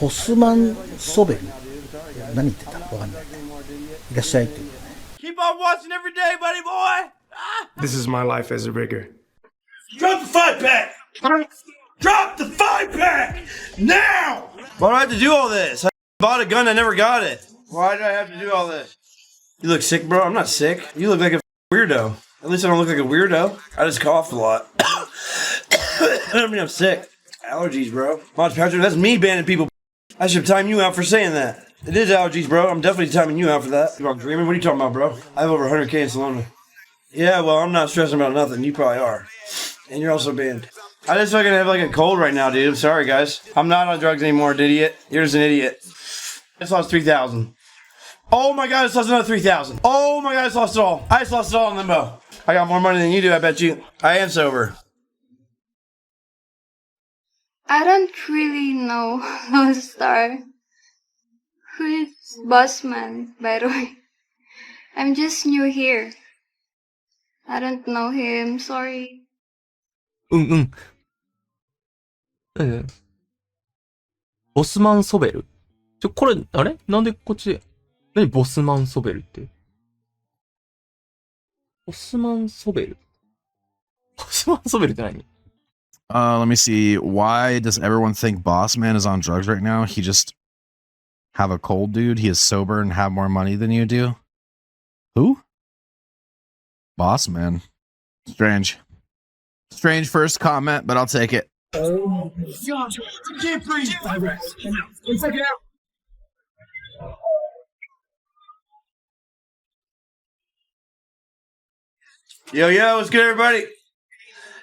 ボスマンソベル。何言ってた？わかんない。いらっしゃいって言うよね。Keep on watching every day, buddy boy! This is my life as a rigger. Drop the 5-pack! Drop the 5-pack! Now! Why do I have to do all this? I bought a gun, I never got it. Why do I have to do all this? You look sick, bro. I'm not sick. You look like a weirdo. At least I don't look like a weirdo. I just coughed a lot. I don't mean I'm sick. Allergies, bro. Watch, Patrick, that's me banning people. I should time you out for saying that. It is allergies, bro. I'm definitely timing you out for that. You're dreaming? What are you talking about, bro? I have over 100K in Salona. Yeah, well, I'm not stressing about nothing. You probably are. And you're also banned. I just fucking have like a cold right now, dude. I'm sorry, guys. I'm not on drugs anymore, idiot. You're just an idiot. I just lost 3,000. Oh my god, I just lost another 3,000. Oh my god, I just lost it all. I just lost it all in limbo. I got more money than you do, I bet you. I am sober. I don't really know Lone Star. Who is Bossman, by the way? I'm just new here. I don't know him, sorry. ボスマンソベルこれ、あれなんでこっちで、何ボスマンソベルって。ボスマンソベルボスマンソベルって何？ Let me see. Why does everyone think Bossman is on drugs right now? He just have a cold, dude. He is sober and have more money than you do. Who? Bossman. Strange. Strange first comment, but I'll take it. Can't breathe. Check it out. Yo, yo, what's good, everybody?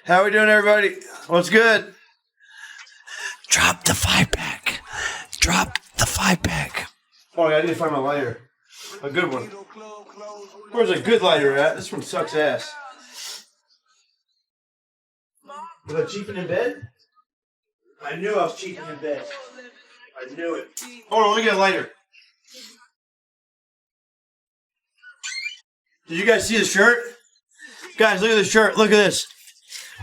How we doing, everybody? What's good? Drop the 5-pack. Drop the 5-pack. Oh, I need to find my lighter. A good one. Where's a good lighter at? This one sucks ass. Was I cheaping in bed? I knew I was cheating in bed. I knew it. Hold on, let me get a lighter. Did you guys see the shirt? Guys, look at this shirt. Look at this.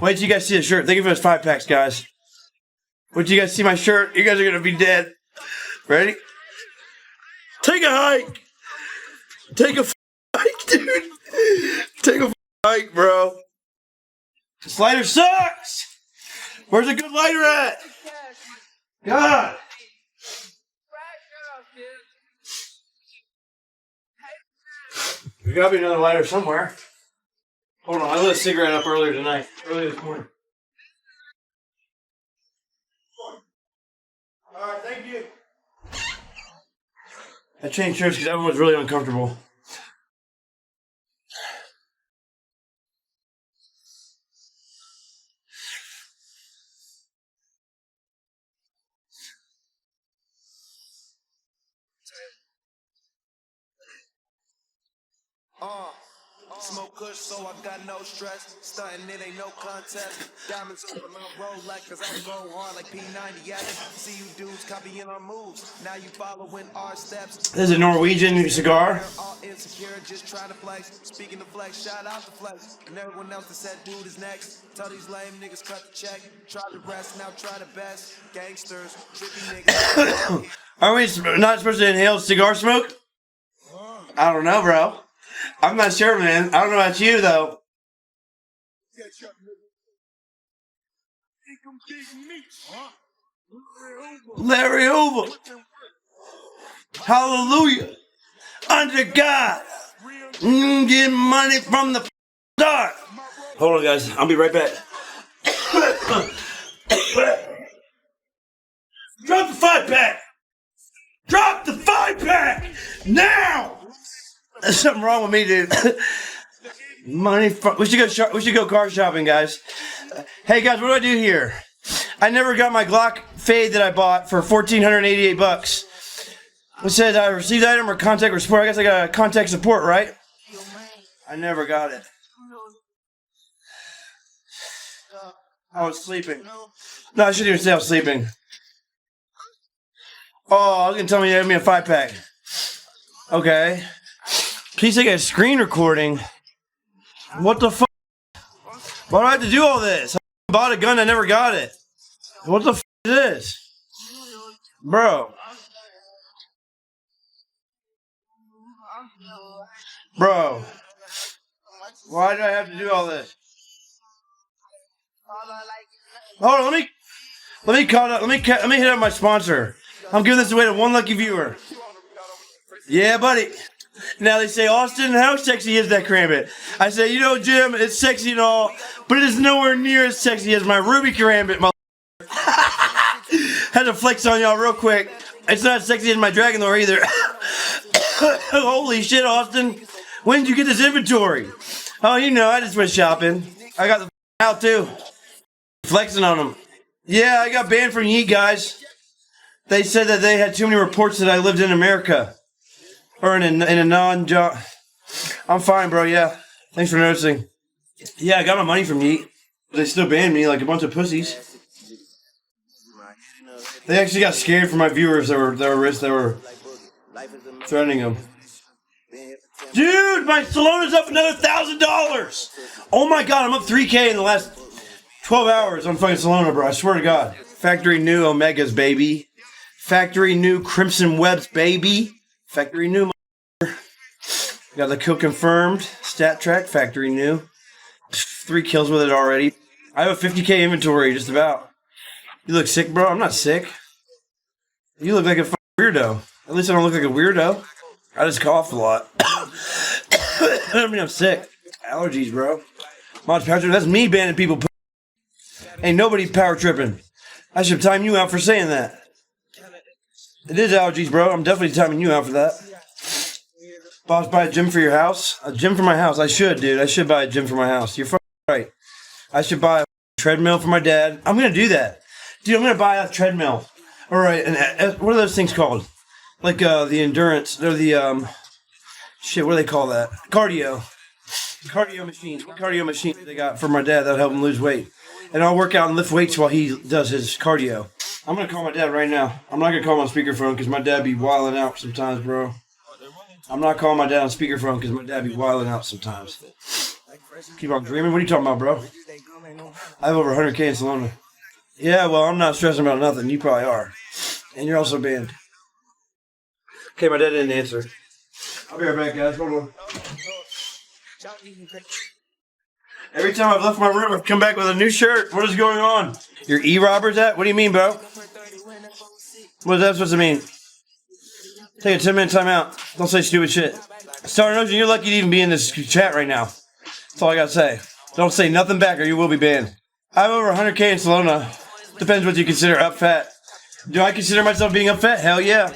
Wait till you guys see the shirt. Think of it as 5-packs, guys. Wait till you guys see my shirt. You guys are going to be dead. Ready? Take a hike. Take a hike, dude. Take a hike, bro. This lighter sucks. Where's a good lighter at? God. There gotta be another lighter somewhere. Hold on, I lit a cigarette up earlier this morning. Alright, thank you. I changed shirts because everyone's really uncomfortable. Smoke kush, so I got no stress. Stunting, it ain't no contest. Diamonds on my roll like, cause I go hard like P90. Yeah, see you dudes copying our moves. Now you following our steps. This is a Norwegian cigar. All insecure, just try to flex. Speaking of flex, shout out to flex. And everyone else that said dude is next. Tell these lame niggas cut the check. Try the rest, now try the best. Gangsters, trippy niggas. Are we not supposed to inhale cigar smoke? I don't know, bro. I'm not sure, man. I don't know about you, though. Larry Hoover. Hallelujah. Under God. Get money from the start. Hold on, guys. I'll be right back. Drop the 5-pack. Drop the 5-pack. Now. There's something wrong with me, dude. Money from... We should go car shopping, guys. Hey, guys, what do I do here? I never got my Glock fade that I bought for $1,488. It says I received item or contact support. I guess I got contact support, right? I never got it. I was sleeping. No, I shouldn't even say I was sleeping. Oh, I was going to tell me you had me a 5-pack. Okay. Please take a screen recording. What the fuck? Why do I have to do all this? I bought a gun, I never got it. What the fuck is this? Bro. Bro. Why do I have to do all this? Hold on, let me call up. Let me hit up my sponsor. I'm giving this away to one lucky viewer. Yeah, buddy. Now they say, Austin, how sexy is that Karambit? I say, you know, Jim, it's sexy and all, but it is nowhere near as sexy as my Ruby Karambit. Had to flex on y'all real quick. It's not as sexy as my Dragon Lore either. Holy shit, Austin. When did you get this inventory? Oh, you know, I just went shopping. I got the out too. Flexing on them. Yeah, I got banned from Yeet, guys. They said that they had too many reports that I lived in America. Or in a non-job. I'm fine, bro, yeah. Thanks for noticing. Yeah, I got my money from Yeet. They still banned me like a bunch of pussies. They actually got scared for my viewers that were threatening them. Dude, my Salona's up another $1,000! Oh my god, I'm up 3K in the last 12 hours on fucking Salona, bro. I swear to God. Factory new Omegas, baby. Factory new Crimson Webs, baby. Factory new. Got the kill confirmed. Stat track, factory new. 3 kills with it already. I have a 50K inventory, just about. You look sick, bro. I'm not sick. You look like a weirdo. At least I don't look like a weirdo. I just cough a lot. I don't mean I'm sick. Allergies, bro. Mods power tripping. That's me banning people. Ain't nobody power tripping. I should time you out for saying that. It is allergies, bro. I'm definitely timing you out for that. Boss, buy a gym for your house? A gym for my house? I should, dude. I should buy a gym for my house. You're fucking right. I should buy a treadmill for my dad. I'm gonna do that. Dude, I'm gonna buy a treadmill. Alright, and what are those things called? Like the endurance, or the shit, what do they call that? Cardio machines. What cardio machine they got for my dad that'll help him lose weight? And I'll work out and lift weights while he does his cardio. I'm gonna call my dad right now. I'm not gonna call him on speakerphone because my dad be wilding out sometimes, bro. I'm not calling my dad on speakerphone because my dad be wilding out sometimes. Keep on dreaming. What are you talking about, bro? I have over 100K in Salona. Yeah, well, I'm not stressing about nothing. You probably are. And you're also banned. Okay, my dad didn't answer. I'll be right back, guys. Hold on. Every time I've left my room, I've come back with a new shirt. What is going on? Your E-robbers at? What do you mean, bro? What is that supposed to mean? Take a 10-minute timeout. Don't say stupid shit. Star Ocean, you're lucky to even be in this chat right now. That's all I gotta say. Don't say nothing back or you will be banned. I have over 100K in Salona. Depends what you consider up fat. Do I consider myself being up fat? Hell yeah.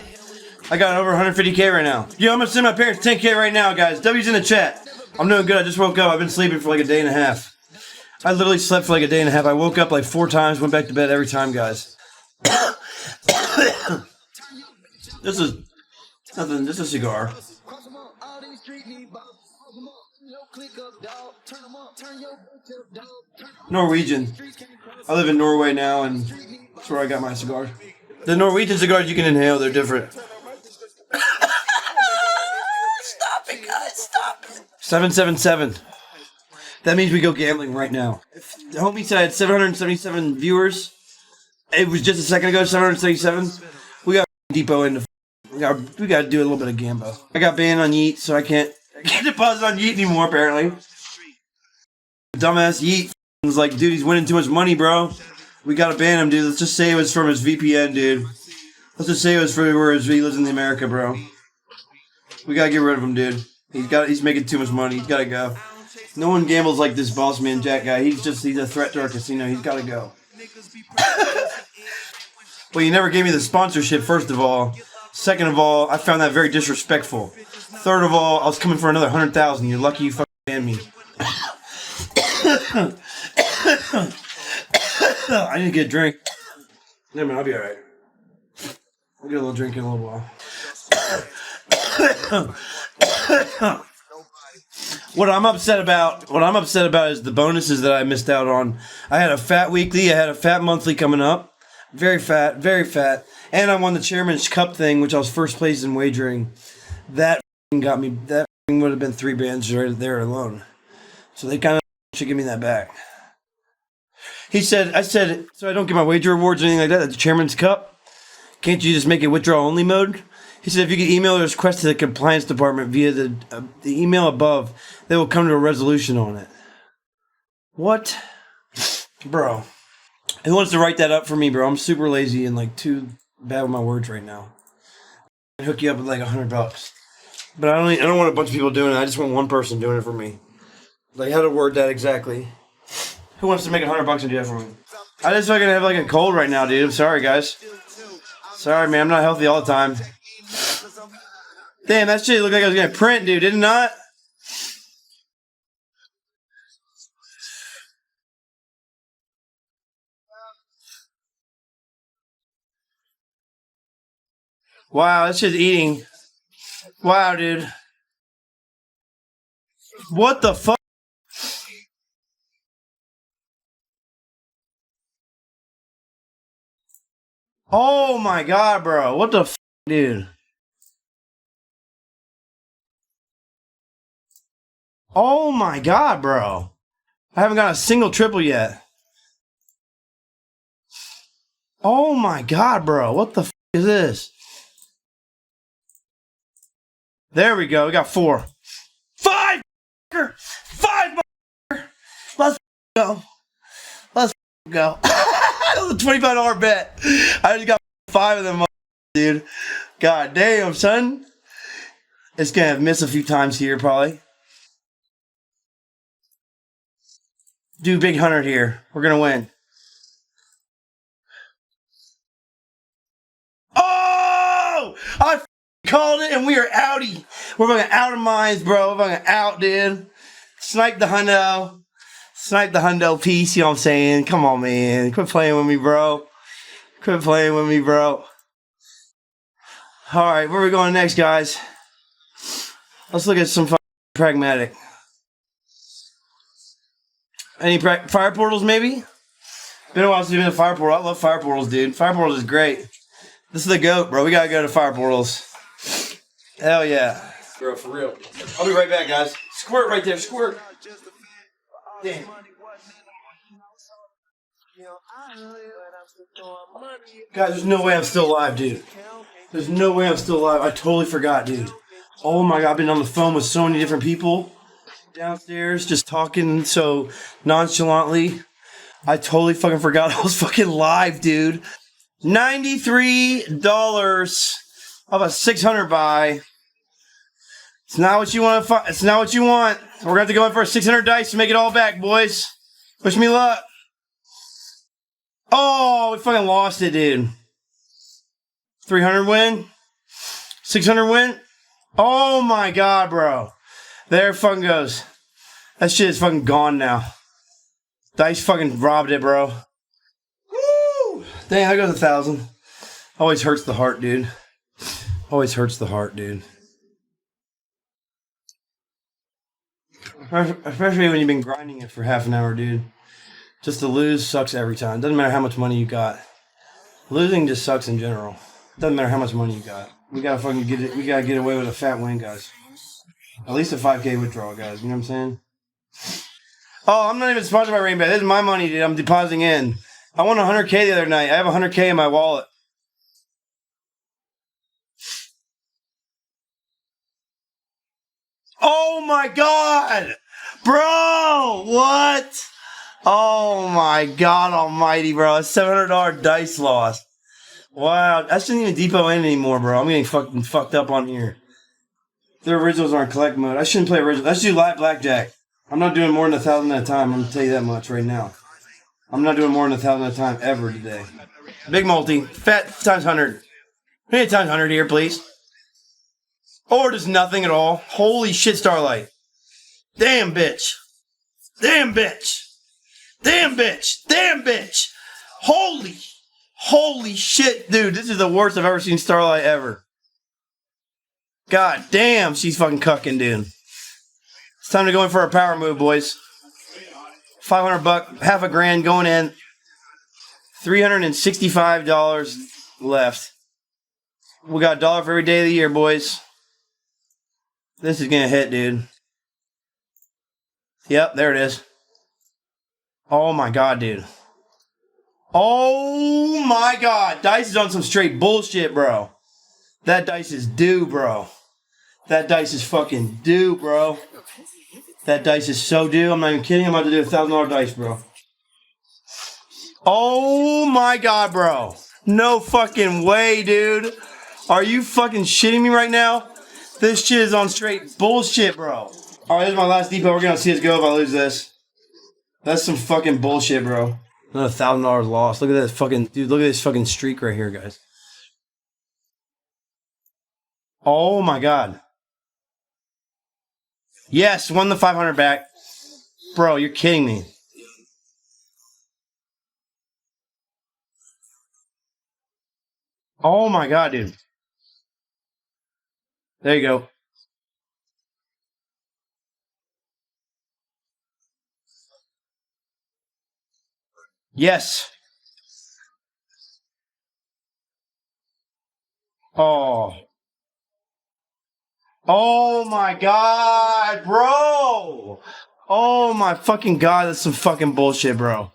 I got over 150K right now. Yo, I'm gonna send my parents 10K right now, guys. W's in the chat. I'm doing good. I just woke up. I've been sleeping for like a day and a half. I literally slept for like a day and a half. I woke up like 4 times, went back to bed every time, guys. This is nothing. This is a cigar. Norwegian. I live in Norway now, and that's where I got my cigars. The Norwegian cigars you can inhale, they're different. Stop it, guys, stop it. 777. That means we go gambling right now. The homie said I had 777 viewers. It was just a second ago, 777. We got depot into. We got to do a little bit of gambo. I got banned on Yeet, so I can't deposit on Yeet anymore, apparently. Dumbass Yeet was like, dude, he's winning too much money, bro. We gotta ban him, dude. Let's just say it was from his VPN, dude. Let's just say it was for where he lives in America, bro. We gotta get rid of him, dude. He's making too much money. He's gotta go. No one gambles like this bossmanjack guy. He's a threat to our casino. He's gotta go. Well, you never gave me the sponsorship, first of all. Second of all, I found that very disrespectful. Third of all, I was coming for another 100,000. You're lucky you fucking banned me. I need to get a drink. Never mind, I'll be alright. I'll get a little drink in a little while. What I'm upset about is the bonuses that I missed out on. I had a fat weekly, I had a fat monthly coming up. Very fat, very fat. And I won the Chairman's Cup thing, which I was first place in wagering. That got me, that would have been 3 bands right there alone. So they kind of should give me that back. I said, so I don't get my wager awards or anything like that at the Chairman's Cup. Can't you just make it withdrawal only mode? He said if you could email a request to the compliance department via the email above, they will come to a resolution on it. What? Bro. Who wants to write that up for me, bro? I'm super lazy and like too bad with my words right now. I'll hook you up with like $100. But I don't want a bunch of people doing it. I just want one person doing it for me. Like how to word that exactly. Who wants to make $100 and do that for me? I just fucking have like a cold right now, dude. I'm sorry, guys. Sorry, man. I'm not healthy all the time. Damn, that shit looked like I was gonna print, dude. Did it not? Wow, that shit's eating. Wow, dude. What the fuck? Oh my god, bro. What the fuck, dude? Oh my god, bro. I haven't got a single triple yet. Oh my god, bro. What the fuck is this? There we go. We got 4. 5! 5! Let's go. Let's go. That was a $25 bet. I just got 5 of them, dude. God damn, son. It's gonna miss a few times here, probably. Do big 100 here. We're gonna win. Oh! I called it, and we are outie. We're fucking out of minds, bro. We're fucking out, dude. Snipe the hundo. Snipe the hundo piece, you know what I'm saying? Come on, man. Quit playing with me, bro. Quit playing with me, bro. Alright, where are we going next, guys? Let's look at some pragmatic. Any fire portals, maybe? Been a while since we've been to fire portal. I love fire portals, dude. Fire portals is great. This is the GOAT, bro. We gotta go to fire portals. Hell yeah. Bro, for real. I'll be right back, guys. Squirt right there, squirt. Damn. Guys, there's no way I'm still alive, dude. There's no way I'm still alive. I totally forgot, dude. Oh my god, I've been on the phone with so many different people downstairs, just talking so nonchalantly. I totally fucking forgot I was fucking live, dude. $93 of a 600 buy. It's not what you want to it's not what you want. We're going to have to go in for a 600 dice to make it all back, boys. Wish me luck. Oh, we fucking lost it, dude. 300 win? 600 win? Oh my god, bro. There it fucking goes. That shit is fucking gone now. Dice fucking robbed it, bro. Woo! Dang, there goes 1,000. Always hurts the heart, dude. Always hurts the heart, dude. Especially when you've been grinding it for half an hour, dude. Just to lose sucks every time. Doesn't matter how much money you got. Losing just sucks in general. Doesn't matter how much money you got. We gotta fucking get it. We gotta get away with a fat win, guys. At least a 5K withdrawal, guys. You know what I'm saying? Oh, I'm not even sponsored by Rainbow. This is my money, dude. I'm depositing in. I won 100K the other night. I have 100K in my wallet. Oh my god! Bro! What? Oh my god almighty, bro. A $700 dice loss. Wow. I shouldn't even depot in anymore, bro. I'm getting fucking fucked up on here. The originals are in collect mode. I shouldn't play originals. Let's do live blackjack. I'm not doing more than 1,000 at a time. I'm gonna tell you that much right now. I'm not doing more than 1,000 at a time ever today. Big multi. Fat times 100. We need times 100 here, please. Or just nothing at all. Holy shit, Starlight. Damn, bitch. Damn, bitch. Damn, bitch. Damn, bitch. Holy shit, dude. This is the worst I've ever seen Starlight ever. God damn, she's fucking cucking, dude. It's time to go in for a power move, boys. $500, half a grand going in. $365 left. We got $1 for every day of the year, boys. This is gonna hit, dude. Yep, there it is. Oh my god, dude. Oh my god. Dice is on some straight bullshit, bro. That dice is due, bro. That dice is fucking due, bro. That dice is so due. I'm not even kidding. I'm about to do $1,000 dice, bro. Oh my god, bro. No fucking way, dude. Are you fucking shitting me right now? This shit is on straight bullshit, bro. Alright, this is my last depot. We're gonna see us go if I lose this. That's some fucking bullshit, bro. Another $1,000 loss. Look at this fucking dude. Look at this fucking streak right here, guys. Oh my god. Yes, won the 500 back. Bro, you're kidding me. Oh my god, dude. There you go. Yes. Oh. Oh my god, bro. Oh my fucking god, that's some fucking bullshit, bro.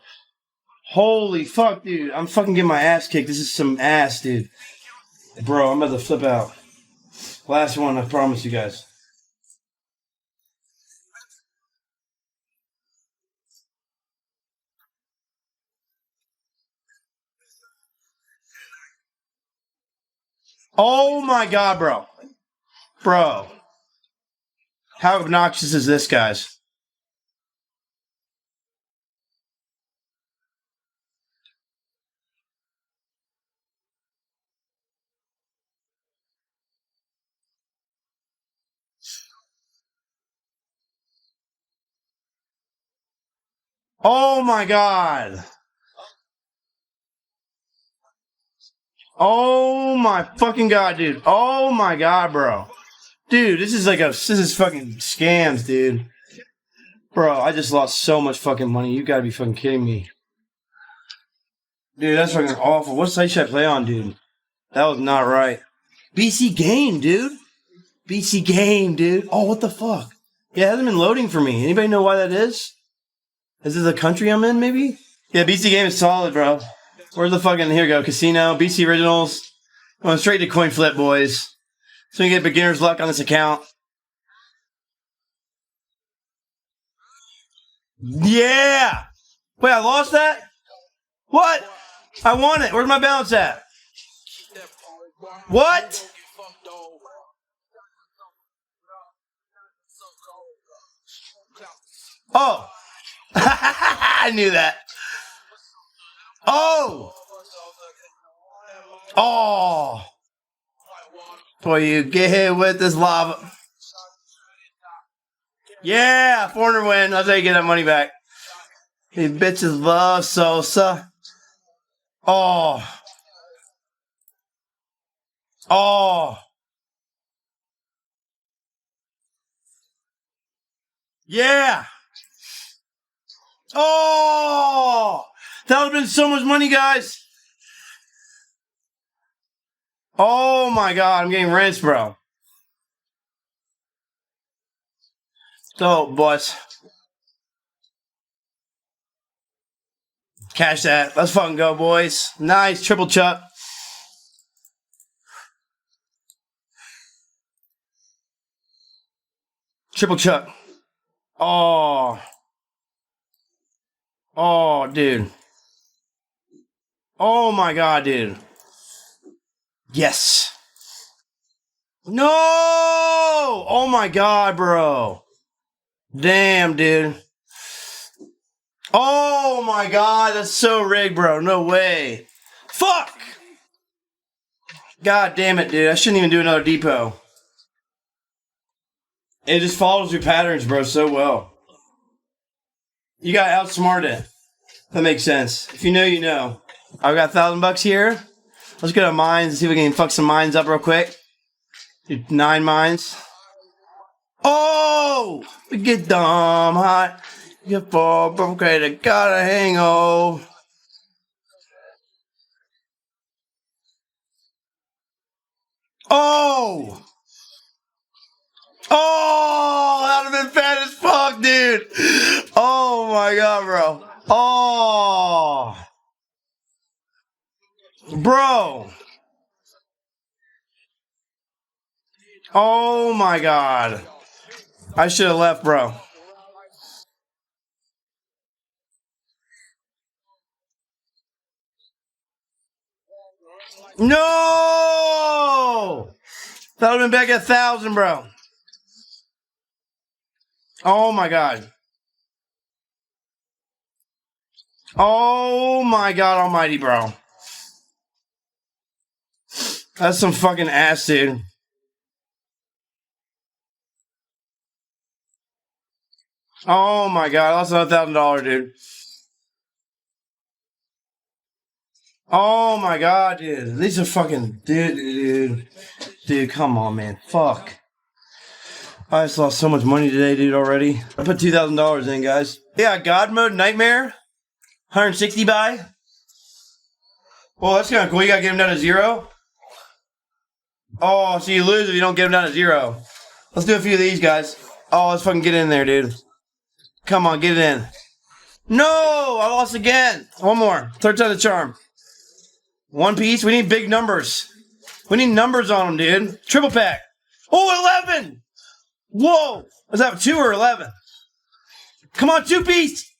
Holy fuck, dude. I'm fucking getting my ass kicked. This is some ass, dude. Bro, I'm about to flip out. Last one, I promise you guys. Oh my god, bro. Bro. How obnoxious is this, guys? Oh my god. Oh my fucking god, dude. Oh my god, bro. Dude, this is fucking scams, dude. Bro, I just lost so much fucking money. You gotta be fucking kidding me. Dude, that's fucking awful. What site should I play on, dude? That was not right. BC Game, dude. BC Game, dude. Oh, what the fuck? Yeah, it hasn't been loading for me. Anybody know why that is? Is it the country I'm in, maybe? Yeah, BC Game is solid, bro. Where's the fucking, here we go, Casino, BC Originals. Going straight to coin flip, boys. So we get beginner's luck on this account. Yeah! Wait, I lost that? What? I won it. Where's my balance at? What? Oh. I knew that. Oh. Oh. Boy, you get hit with this lava. Yeah, 400 win. That's how you get that money back. These bitches love Sosa. Oh. Oh. Yeah. Oh. That would have been so much money, guys. Oh my god, I'm getting rinsed, bro. Dope, boys. Cash that. Let's fucking go, boys. Nice. Triple chuck. Triple chuck. Oh. Oh, dude. Oh my god, dude. Yes. No! Oh my god, bro. Damn, dude. Oh my god, that's so rigged, bro. No way. Fuck! God damn it, dude. I shouldn't even do another depot. It just follows your patterns, bro, so well. You got outsmarted. That makes sense. If you know, you know. I've got $1,000 here. Let's go to mines and see if we can fuck some mines up real quick. Do 9 mines. Oh! We get dumb hot. Get fall, broke, got a hangover. Oh! Oh! That would have been fat as fuck, dude. Oh my god, bro. Oh! Bro. Oh my god. I should have left, bro. No! That would have been back at 1,000, bro. Oh my god. Oh my god almighty, bro. That's some fucking ass, dude. Oh my god, I lost another $1,000, dude. Oh my god, dude. These are fucking dude, come on, man. Fuck. I just lost so much money today, dude, already. I put $2,000 in, guys. Yeah, God mode nightmare. 160 buy. Well, that's kind of cool. You gotta get him down to 0. Oh, so you lose if you don't get him down to 0. Let's do a few of these, guys. Oh, let's fucking get in there, dude. Come on, get it in. No, I lost again. One more. Third time the charm. One piece. We need big numbers. We need numbers on them, dude. Triple pack. Oh, 11. Whoa. Was that 2 or 11? Come on, 2 piece.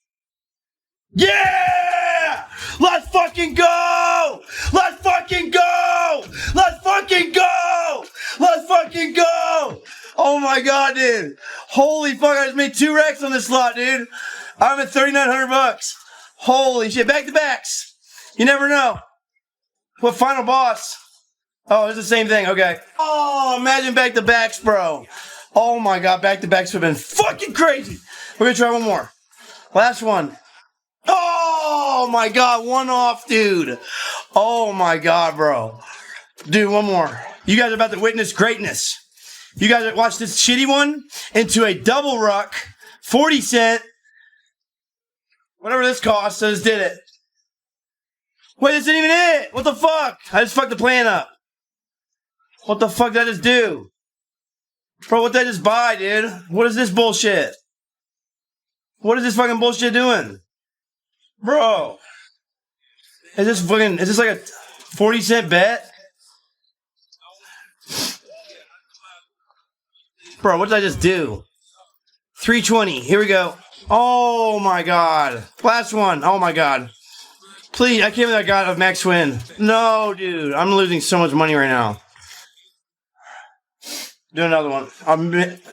Yeah! Let's fucking go! Let's fucking go! Let's fucking go! Let's fucking go! Oh my god, dude. Holy fuck, I just made 2 racks on this slot, dude. I'm at $3,900. Holy shit. Back to backs. You never know. What final boss? Oh, it's the same thing. Okay. Oh, imagine back to backs, bro. Oh my god, back to backs would have been fucking crazy. We're gonna try one more. Last one. Oh my god, one off, dude. Oh my god, bro. Dude, one more. You guys are about to witness greatness. You guys watch this shitty one into a double ruck, 40 cent. Whatever this costs, I just did it. Wait, this isn't even it. What the fuck? I just fucked the plan up. What the fuck did I just do? Bro, what did I just buy, dude? What is this bullshit? What is this fucking bullshit doing? Bro. Is this like a 40 cent bet? Bro, what did I just do? 320. Here we go. Oh my god. Last one. Oh my god. Please, I can't believe I got a max win. No, dude. I'm losing so much money right now. Do another one.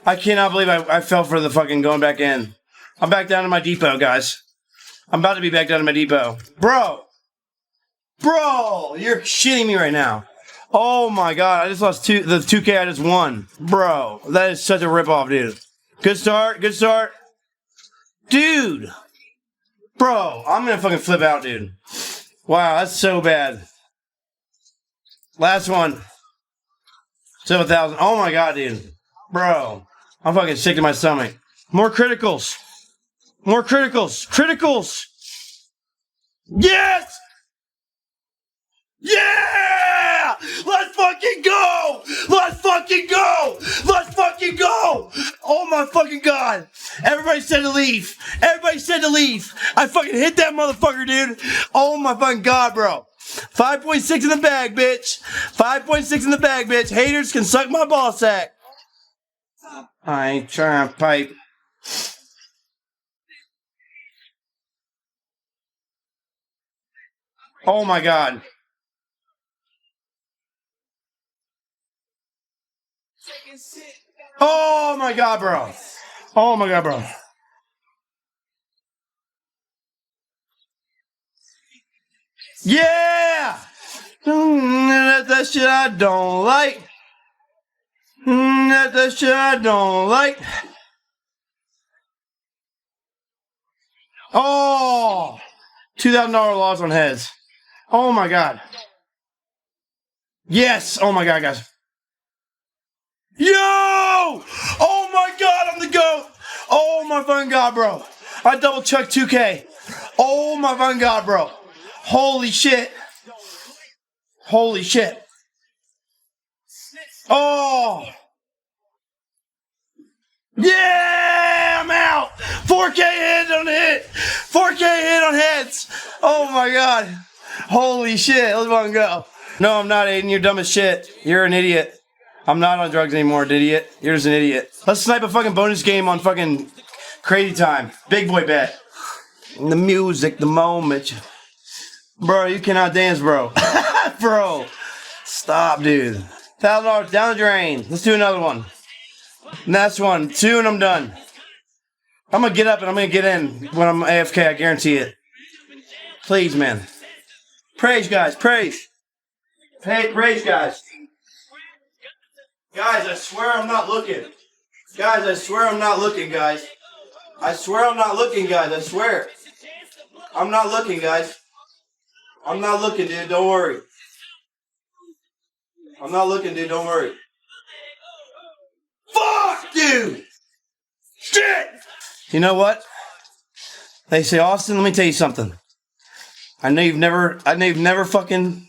I cannot believe I fell for the fucking going back in. I'm back down to my depot, guys. I'm about to be back down to my depot. Bro. Bro, you're shitting me right now. Oh my god, I just lost the 2K I just won. Bro, that is such a ripoff, dude. Good start, good start. Dude. Bro, I'm gonna fucking flip out, dude. Wow, that's so bad. Last one. 7,000. Oh my god, dude. Bro, I'm fucking sick to my stomach. More criticals. More criticals. Criticals. Yes! Yeah! Let's fucking go! Let's fucking go! Let's fucking go! Oh my fucking god! Everybody said to leave. Everybody said to leave. I fucking hit that motherfucker, dude. Oh my fucking god, bro. 5.6 in the bag, bitch. 5.6 in the bag, bitch. Haters can suck my ball sack. I ain't trying to pipe. Oh my god. Oh my god, bro. Oh my god, bro. Yeah! That's that shit I don't like. That's that shit I don't like. Oh! $2,000 loss on heads. Oh my god. Yes! Oh my god, guys. Yo! Oh my god, I'm the GOAT! Oh my fucking god, bro. I double chucked 2K. Oh my fucking god, bro. Holy shit. Holy shit. Oh! Yeah! I'm out! 4K hit on hit! 4K hit on heads! Oh my god. Holy shit, let's fucking go. No, I'm not, Aiden. You're dumb as shit. You're an idiot. I'm not on drugs anymore, idiot. You're just an idiot. Let's snipe a fucking bonus game on fucking Crazy Time. Big boy bet. The music, the moment. Bro, you cannot dance, bro. Bro. Stop, dude. $1,000 down the drain. Let's do another one. Next one. 2 and I'm done. I'm gonna get up and I'm gonna get in when I'm AFK. I guarantee it. Please, man. Praise, guys. Praise. Praise, guys. Guys, I swear I'm not looking. Guys, I swear I'm not looking, guys. I swear I'm not looking, guys. I swear. I'm not looking, guys. I'm not looking, dude. Don't worry. I'm not looking, dude. Don't worry. Fuck, dude. Shit. You know what? They say, Austin, let me tell you something. I know you've never fucking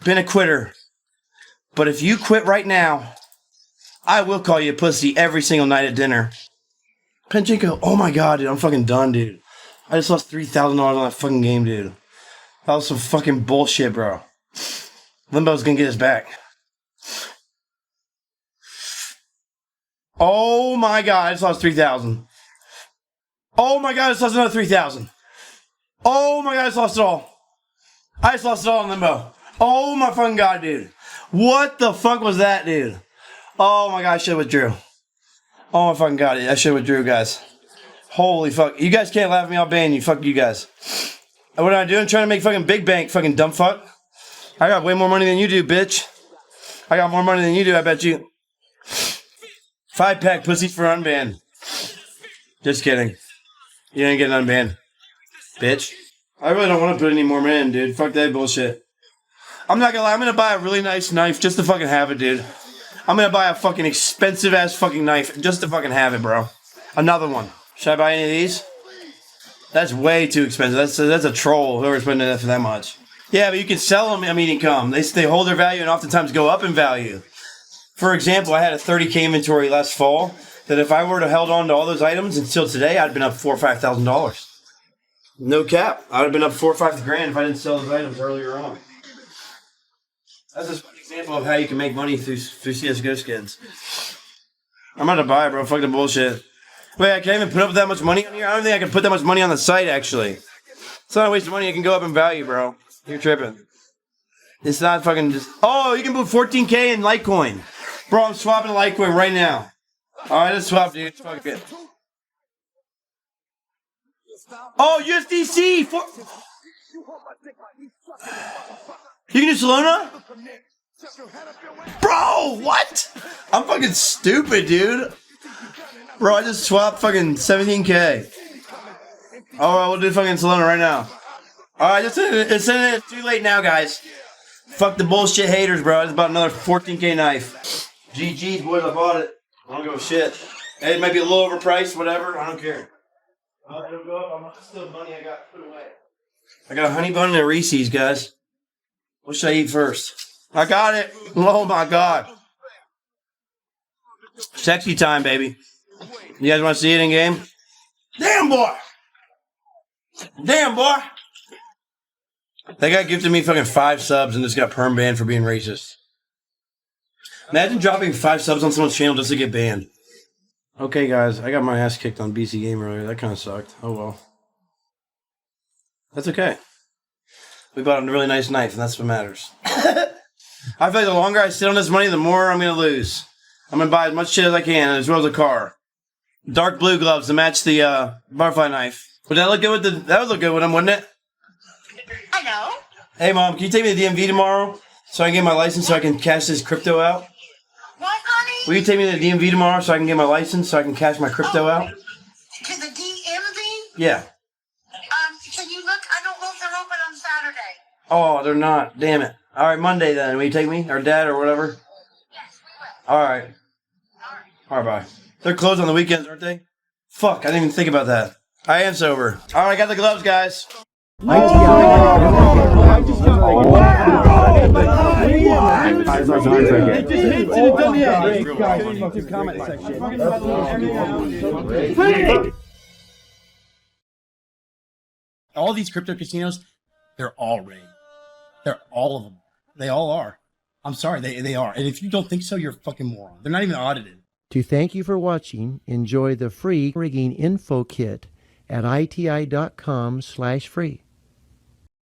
been a quitter. But if you quit right now, I will call you a pussy every single night at dinner. Penchenko, oh my god, dude, I'm fucking done, dude. I just lost $3,000 on that fucking game, dude. That was some fucking bullshit, bro. Limbo's gonna get us back. Oh my god, I just lost 3,000. Oh my god, I just lost another 3,000. Oh my god, I just lost it all. I just lost it all in Limbo. Oh my fucking god, dude. What the fuck was that, dude? Oh my god, I should've withdrew. Oh my fucking god, I should've withdrew, guys. Holy fuck. You guys can't laugh at me, I'll ban you. Fuck you guys. And what am I doing? Trying to make fucking big bank, fucking dumb fuck. I got way more money than you do, bitch. I got more money than you do, I bet you. 5-pack pussies for unbanned. Just kidding. You didn't get an unbanned. Bitch. I really don't want to put any more in, dude. Fuck that bullshit. I'm not gonna lie, I'm gonna buy a really nice knife just to fucking have it, dude. I'm gonna buy a fucking expensive ass fucking knife just to fucking have it, bro. Another one. Should I buy any of these? That's way too expensive. That's a troll, whoever's putting it for that much. Yeah, but you can sell them, I mean, income. They hold their value and oftentimes go up in value. For example, I had a 30K inventory last fall that if I were to held on to all those items until today, I'd have been up $4,000 or $5,000. No cap. I'd have been up $4,000 or $5,000 if I didn't sell those items earlier on. That's just an example of how you can make money through CSGO skins. I'm about to buy it, bro. Fuck the bullshit. Wait, I can't even put up that much money on here? I don't think I can put that much money on the site, actually. It's not a waste of money. It can go up in value, bro. You're tripping. It's not fucking just... Oh, you can put 14K in Litecoin. Bro, I'm swapping Litecoin right now. Alright, let's swap, dude. Fuck it. Oh, USDC! You can do Solana? Bro, what? I'm fucking stupid, dude. Bro, I just swapped fucking 17K. Alright, we'll do fucking Solana right now. Alright, it's too late now, guys. Fuck the bullshit haters, bro. It's about another 14K knife. GG's, boys, I bought it. I don't give a shit. Hey, it might be a little overpriced, whatever. I don't care. It'll go up. I'm still money I got put away. I got a honey bun and a Reese's, guys. What should I eat first? I got it. Oh my god. Sexy time, baby. You guys want to see it in game? Damn, boy. Damn, boy. That guy gifted me fucking 5 subs and just got perm banned for being racist. Imagine dropping 5 subs on someone's channel just to get banned. Okay, guys, I got my ass kicked on BC Game earlier. That kind of sucked. Oh well. That's okay. We bought a really nice knife, and that's what matters. I feel like the longer I sit on this money, the more I'm going to lose. I'm going to buy as much shit as I can, as well as a car. Dark blue gloves to match the butterfly knife. Would that look good with the... That would look good with them, wouldn't it? Hello? Hey, Mom, can you take me to the DMV tomorrow so I can get my license so I can cash this crypto out? What, honey? Will you take me to the DMV tomorrow so I can get my license so I can cash my crypto out? To the DMV? Yeah. Can you look? I don't know if they're open on Saturday. Oh, they're not. Damn it. All right, Monday then. Will you take me? Or Dad or whatever? Yes, we will. All right. All right, bye. They're closed on the weekends, aren't they? Fuck, I didn't even think about that. I am sober. All right, I got the gloves, guys. All these crypto casinos, They're all rigged. They're all of them. They all are. I'm sorry, they are. And if you don't think so, you're a fucking moron. They're not even audited. To thank you for watching, enjoy the free rigging info kit at iti.com/free.